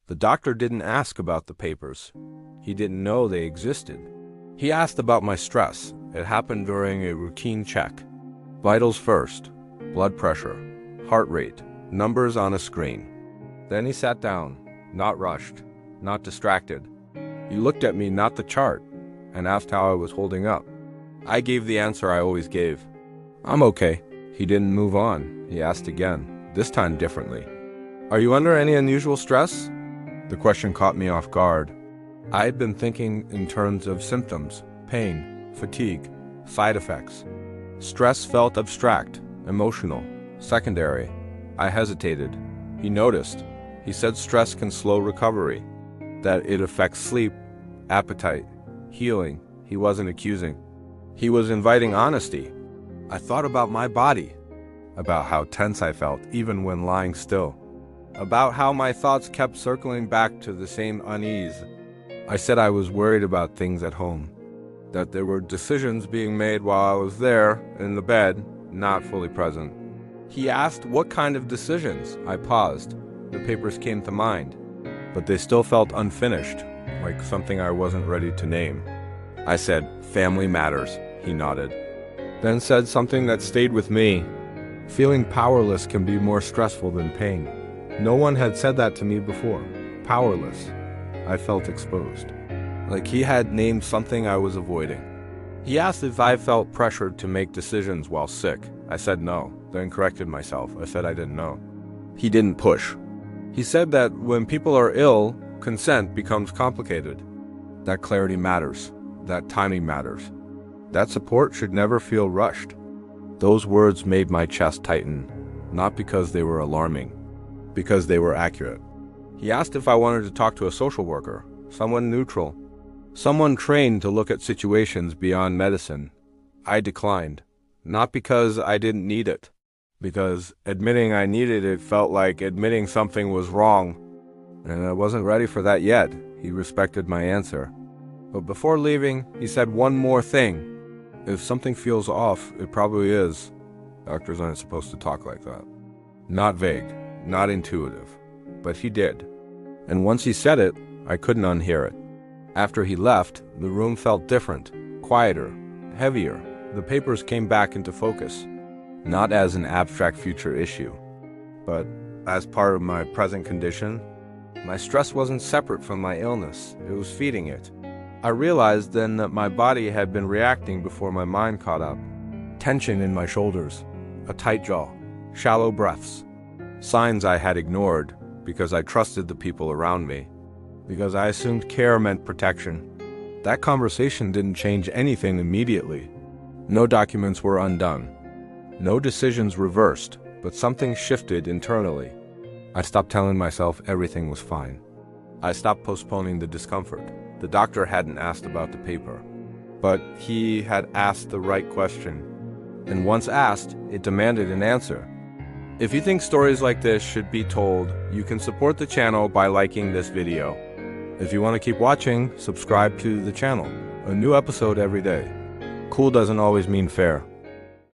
The doctor didn't ask about the papers. He didn't know they existed. He asked about my stress. It happened during a routine check. Vitals first, blood pressure, heart rate, numbers on a screen. Then he sat down, not rushed, not distracted. He looked at me, not the chart, and asked how I was holding up. I gave the answer I always gave. I'm okay. He didn't move on. He asked again, this time differently. Are you under any unusual stress? The question caught me off guard. I had been thinking in terms of symptoms, pain, fatigue, side effects. Stress felt abstract, emotional, secondary. I hesitated. He noticed. He said stress can slow recovery, that it affects sleep, appetite, healing. He wasn't accusing. He was inviting honesty. I thought about my body, about how tense I felt even when lying still, about how my thoughts kept circling back to the same unease. I said I was worried about things at home, that there were decisions being made while I was there in the bed, not fully present. He asked what kind of decisions. I paused. The papers came to mind, but they still felt unfinished, like something I wasn't ready to name. I said, family matters. He nodded. Then said something that stayed with me. Feeling powerless can be more stressful than pain. No one had said that to me before. Powerless. I felt exposed. Like he had named something I was avoiding. He asked if I felt pressured to make decisions while sick. I said no, then corrected myself. I said I didn't know. He didn't push. He said that when people are ill, consent becomes complicated. That clarity matters. That timing matters. That support should never feel rushed. Those words made my chest tighten, not because they were alarming, because they were accurate. He asked if I wanted to talk to a social worker, someone neutral, someone trained to look at situations beyond medicine. I declined, not because I didn't need it, because admitting I needed it felt like admitting something was wrong, and I wasn't ready for that yet. He respected my answer. But before leaving, he said one more thing. If something feels off, it probably is. Doctors aren't supposed to talk like that. Not vague, not intuitive, but he did. And once he said it, I couldn't unhear it. After he left, the room felt different, quieter, heavier. The papers came back into focus, not as an abstract future issue, but as part of my present condition. My stress wasn't separate from my illness, it was feeding it. I realized then that my body had been reacting before my mind caught up. Tension in my shoulders, a tight jaw, shallow breaths. Signs I had ignored because I trusted the people around me, because I assumed care meant protection. That conversation didn't change anything immediately. No documents were undone. No decisions reversed, but something shifted internally. I stopped telling myself everything was fine. I stopped postponing the discomfort. The doctor hadn't asked about the paper, but he had asked the right question. And once asked, it demanded an answer. If you think stories like this should be told, you can support the channel by liking this video. If you want to keep watching, subscribe to the channel. A new episode every day. Cool doesn't always mean fair.